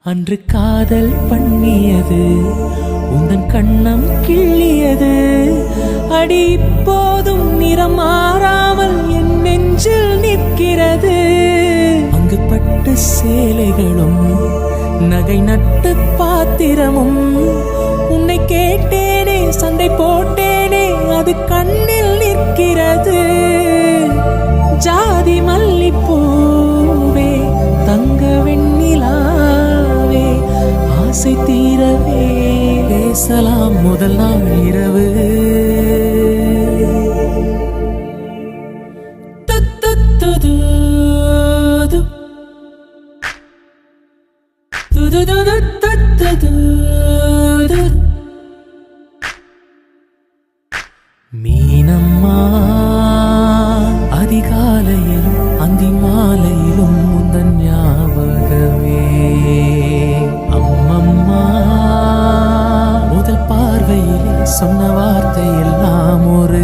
அன்று காதல் பண்ணியது உந்தன் கண்ணம் கிள்ளியது அடி இப்போதும் நிறம் மாறாமல் என் நெஞ்சில் நிற்கிறது. அங்கு பட்டு சேலைகளும் நகை நட்டு பாத்திரமும் உன்னை கேட்டேனே சண்டை போட்டேனே அது கண்ணில் நிற்கிறது. ஜாதி மல்லிப்பூவே தங்க வெண்ணிலாவே ஆசை தீரவே பேசலாம் முதல் நாள் இரவு. மீனம்மா அதிகாலையிலும் அந்தி மாலையிலும் முந்தன் ஞாபகமே. அம்மம்மா முதல் பார்வையில் சொன்ன வார்த்தை எல்லாம் ஒரு